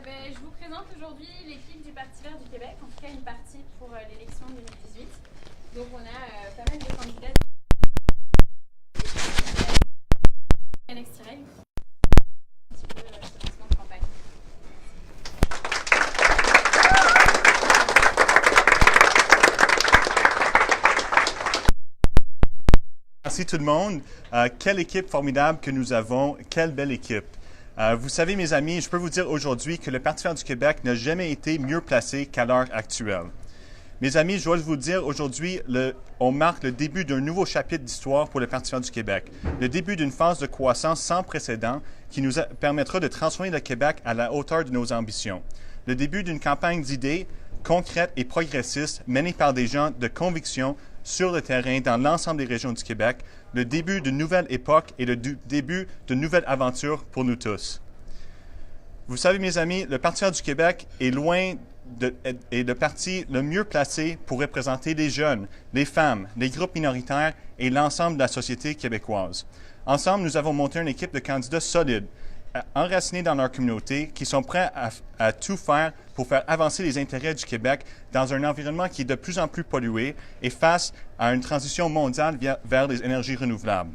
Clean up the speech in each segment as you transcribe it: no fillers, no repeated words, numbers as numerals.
Je vous présente aujourd'hui l'équipe du Parti vert du Québec, en tout cas une partie pour l'élection 2018. Donc on a pas mal de candidats. Alex Tirel, un petit peu ce lancement de campagne. Merci tout le monde. Quelle équipe formidable que nous avons. Quelle belle équipe. Vous savez, mes amis, je peux vous dire aujourd'hui que le Parti vert du Québec n'a jamais été mieux placé qu'à l'heure actuelle. Mes amis, je dois vous dire, aujourd'hui, on marque le début d'un nouveau chapitre d'histoire pour le Parti vert du Québec. Le début d'une phase de croissance sans précédent qui nous permettra de transformer le Québec à la hauteur de nos ambitions. Le début d'une campagne d'idées concrètes et progressistes menée par des gens de conviction sur le terrain dans l'ensemble des régions du Québec, le début d'une nouvelle époque et le début d'une nouvelle aventure pour nous tous. Vous savez, mes amis, le Parti vert du Québec est le parti le mieux placé pour représenter les jeunes, les femmes, les groupes minoritaires et l'ensemble de la société québécoise. Ensemble, nous avons monté une équipe de candidats solides, enracinés dans leur communauté, qui sont prêts à tout faire pour faire avancer les intérêts du Québec dans un environnement qui est de plus en plus pollué et face à une transition mondiale vers les énergies renouvelables.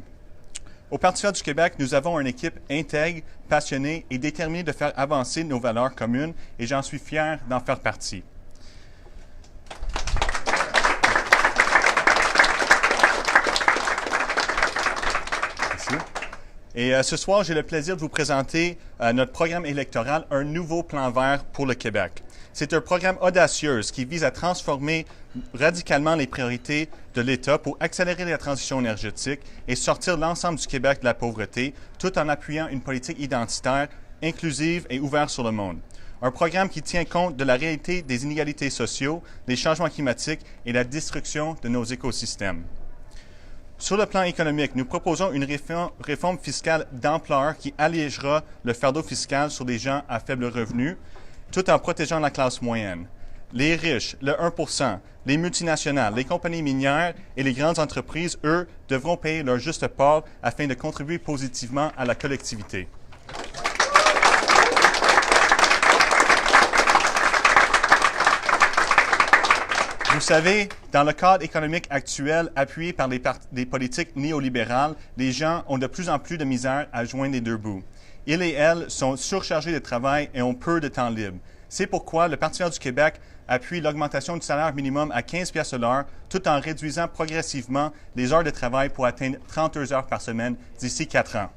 Au Parti vert du Québec, nous avons une équipe intègre, passionnée et déterminée de faire avancer nos valeurs communes et j'en suis fier d'en faire partie. Merci. Et ce soir, j'ai le plaisir de vous présenter notre programme électoral, un nouveau plan vert pour le Québec. C'est un programme audacieux qui vise à transformer radicalement les priorités de l'État pour accélérer la transition énergétique et sortir l'ensemble du Québec de la pauvreté, tout en appuyant une politique identitaire, inclusive et ouverte sur le monde. Un programme qui tient compte de la réalité des inégalités sociaux, des changements climatiques et la destruction de nos écosystèmes. Sur le plan économique, nous proposons une réforme fiscale d'ampleur qui allégera le fardeau fiscal sur les gens à faible revenu, tout en protégeant la classe moyenne. Les riches, le 1 les multinationales, les compagnies minières et les grandes entreprises, eux, devront payer leur juste part afin de contribuer positivement à la collectivité. Vous savez, dans le cadre économique actuel, appuyé par des politiques néolibérales, les gens ont de plus en plus de misère à joindre les deux bouts. Ils et elles sont surchargés de travail et ont peu de temps libre. C'est pourquoi le Parti vert du Québec appuie l'augmentation du salaire minimum à 15 $ de l'heure, tout en réduisant progressivement les heures de travail pour atteindre 32 heures par semaine d'ici 4 ans.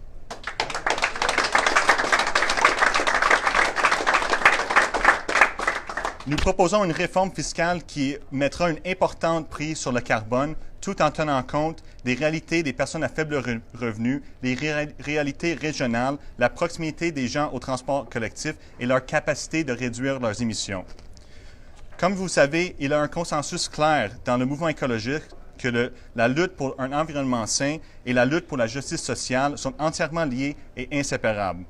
Nous proposons une réforme fiscale qui mettra une importante prise sur le carbone, tout en tenant compte des réalités des personnes à faible revenu, les réalités régionales, la proximité des gens au transport collectif et leur capacité de réduire leurs émissions. Comme vous le savez, il y a un consensus clair dans le mouvement écologique que la lutte pour un environnement sain et la lutte pour la justice sociale sont entièrement liées et inséparables.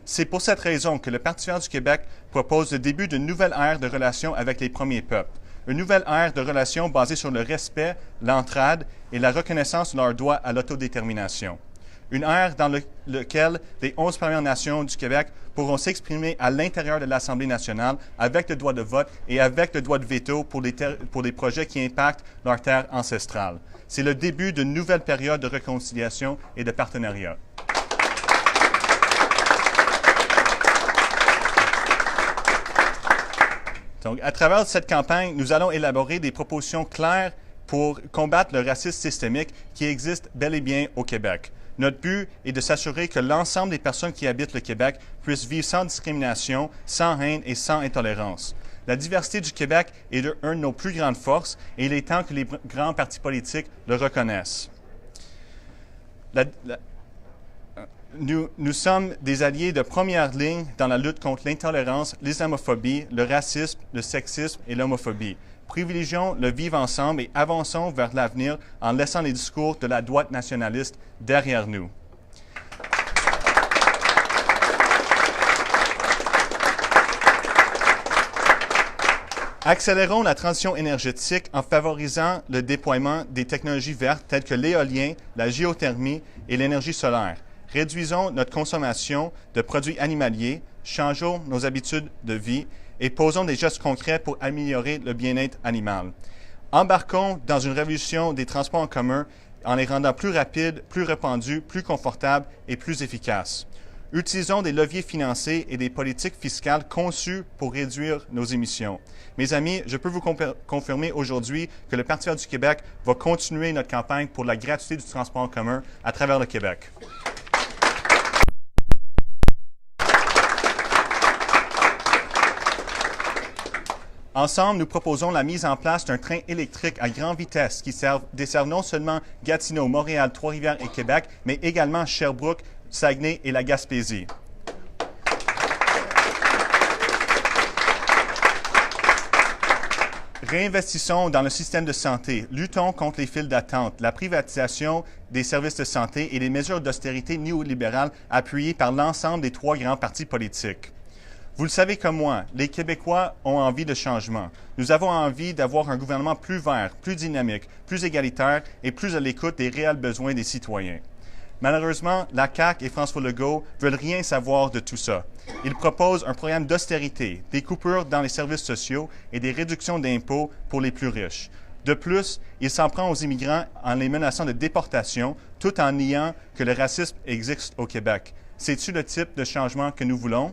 C'est pour cette raison que le Parti vert du Québec propose le début d'une nouvelle ère de relations avec les premiers peuples. Une nouvelle ère de relations basée sur le respect, l'entraide et la reconnaissance de leurs droits à l'autodétermination. Une ère dans laquelle les 11 Premières Nations du Québec pourront s'exprimer à l'intérieur de l'Assemblée nationale avec le droit de vote et avec le droit de veto pour les projets qui impactent leurs terres ancestrales. C'est le début d'une nouvelle période de réconciliation et de partenariat. Donc, à travers cette campagne, nous allons élaborer des propositions claires pour combattre le racisme systémique qui existe bel et bien au Québec. Notre but est de s'assurer que l'ensemble des personnes qui habitent le Québec puissent vivre sans discrimination, sans haine et sans intolérance. La diversité du Québec est une de nos plus grandes forces et il est temps que les grands partis politiques le reconnaissent. Nous sommes des alliés de première ligne dans la lutte contre l'intolérance, l'islamophobie, le racisme, le sexisme et l'homophobie. Privilégions le vivre ensemble et avançons vers l'avenir en laissant les discours de la droite nationaliste derrière nous. Accélérons la transition énergétique en favorisant le déploiement des technologies vertes telles que l'éolien, la géothermie et l'énergie solaire. Réduisons notre consommation de produits animaliers, changeons nos habitudes de vie et posons des gestes concrets pour améliorer le bien-être animal. Embarquons dans une révolution des transports en commun en les rendant plus rapides, plus répandus, plus confortables et plus efficaces. Utilisons des leviers financiers et des politiques fiscales conçues pour réduire nos émissions. Mes amis, je peux vous confirmer aujourd'hui que le Parti vert du Québec va continuer notre campagne pour la gratuité du transport en commun à travers le Québec. Ensemble, nous proposons la mise en place d'un train électrique à grande vitesse qui desserve non seulement Gatineau, Montréal, Trois-Rivières et Québec, mais également Sherbrooke, Saguenay et la Gaspésie. Réinvestissons dans le système de santé, luttons contre les files d'attente, la privatisation des services de santé et les mesures d'austérité néolibérales appuyées par l'ensemble des trois grands partis politiques. Vous le savez comme moi, les Québécois ont envie de changement. Nous avons envie d'avoir un gouvernement plus vert, plus dynamique, plus égalitaire et plus à l'écoute des réels besoins des citoyens. Malheureusement, la CAQ et François Legault veulent rien savoir de tout ça. Ils proposent un programme d'austérité, des coupures dans les services sociaux et des réductions d'impôts pour les plus riches. De plus, il s'en prend aux immigrants en les menaçant de déportation, tout en niant que le racisme existe au Québec. C'est-tu le type de changement que nous voulons?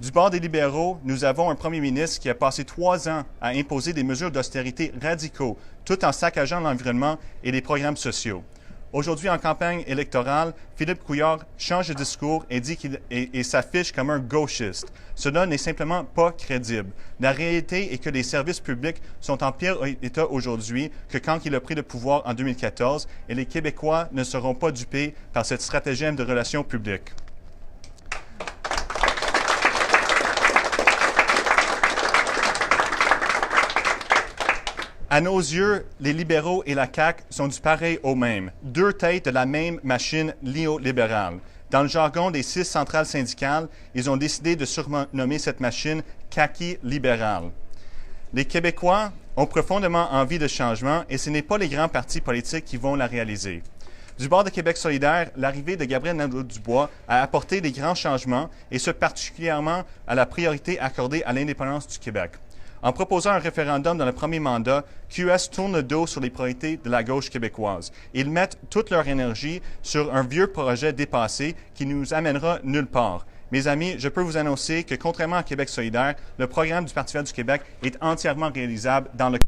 Du bord des libéraux, nous avons un premier ministre qui a passé 3 ans à imposer des mesures d'austérité radicaux, tout en saccageant l'environnement et les programmes sociaux. Aujourd'hui, en campagne électorale, Philippe Couillard change de discours et dit qu'il s'affiche comme un gauchiste. Cela n'est simplement pas crédible. La réalité est que les services publics sont en pire état aujourd'hui que quand il a pris le pouvoir en 2014 et les Québécois ne seront pas dupés par cette stratagème de relations publiques. À nos yeux, les libéraux et la CAQ sont du pareil au même, deux têtes de la même machine néolibérale. Dans le jargon des 6 centrales syndicales, ils ont décidé de surnommer cette machine Kaki libérale. Les Québécois ont profondément envie de changement et ce n'est pas les grands partis politiques qui vont la réaliser. Du bord de Québec solidaire, l'arrivée de Gabriel Nadeau-Dubois a apporté des grands changements et ce particulièrement à la priorité accordée à l'indépendance du Québec. En proposant un référendum dans le premier mandat, QS tourne le dos sur les priorités de la gauche québécoise. Ils mettent toute leur énergie sur un vieux projet dépassé qui nous amènera nulle part. Mes amis, je peux vous annoncer que contrairement à Québec solidaire, le programme du Parti vert du Québec est entièrement réalisable dans le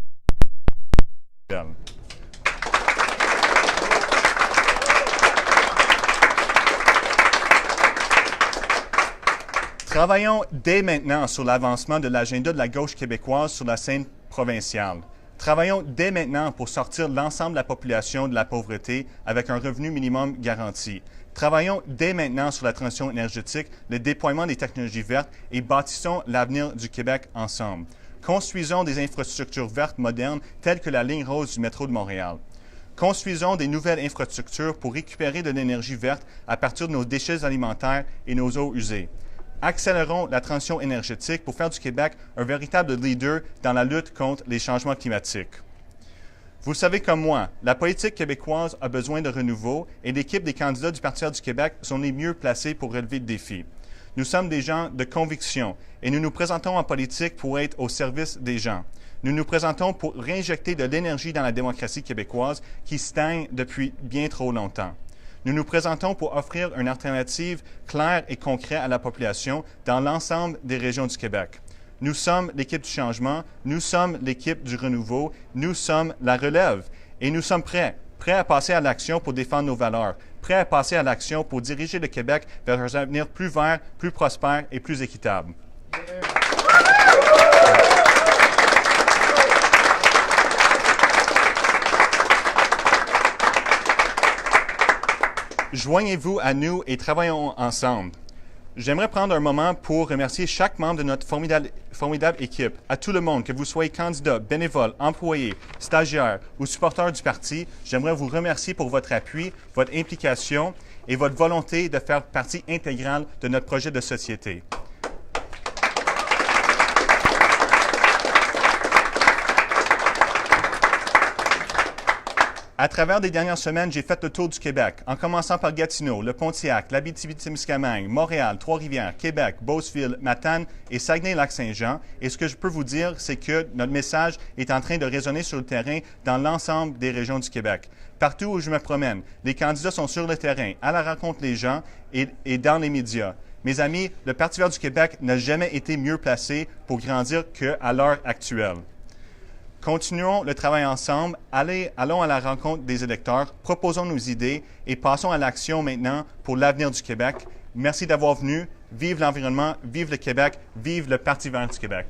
Travaillons dès maintenant sur l'avancement de l'agenda de la gauche québécoise sur la scène provinciale. Travaillons dès maintenant pour sortir l'ensemble de la population de la pauvreté avec un revenu minimum garanti. Travaillons dès maintenant sur la transition énergétique, le déploiement des technologies vertes et bâtissons l'avenir du Québec ensemble. Construisons des infrastructures vertes modernes telles que la ligne rose du métro de Montréal. Construisons des nouvelles infrastructures pour récupérer de l'énergie verte à partir de nos déchets alimentaires et nos eaux usées. Accélérons la transition énergétique pour faire du Québec un véritable leader dans la lutte contre les changements climatiques. Vous le savez comme moi, la politique québécoise a besoin de renouveau et l'équipe des candidats du Parti vert du Québec sont les mieux placés pour relever le défi. Nous sommes des gens de conviction et nous nous présentons en politique pour être au service des gens. Nous nous présentons pour réinjecter de l'énergie dans la démocratie québécoise qui stagne depuis bien trop longtemps. Nous nous présentons pour offrir une alternative claire et concrète à la population dans l'ensemble des régions du Québec. Nous sommes l'équipe du changement, nous sommes l'équipe du renouveau, nous sommes la relève et nous sommes prêts à passer à l'action pour défendre nos valeurs, prêts à passer à l'action pour diriger le Québec vers un avenir plus vert, plus prospère et plus équitable. Joignez-vous à nous et travaillons ensemble. J'aimerais prendre un moment pour remercier chaque membre de notre formidable équipe. À tout le monde, que vous soyez candidat, bénévole, employé, stagiaire ou supporter du parti, j'aimerais vous remercier pour votre appui, votre implication et votre volonté de faire partie intégrale de notre projet de société. À travers les dernières semaines, j'ai fait le tour du Québec, en commençant par Gatineau, le Pontiac, l'Abitibi-Témiscamingue, Montréal, Trois-Rivières, Québec, Beauceville, Matane et Saguenay-Lac-Saint-Jean. Et ce que je peux vous dire, c'est que notre message est en train de résonner sur le terrain dans l'ensemble des régions du Québec. Partout où je me promène, les candidats sont sur le terrain, à la rencontre des gens et dans les médias. Mes amis, le Parti vert du Québec n'a jamais été mieux placé pour grandir qu'à l'heure actuelle. Continuons le travail ensemble, allons à la rencontre des électeurs, proposons nos idées et passons à l'action maintenant pour l'avenir du Québec. Merci d'avoir venu. Vive l'environnement, vive le Québec, vive le Parti vert du Québec.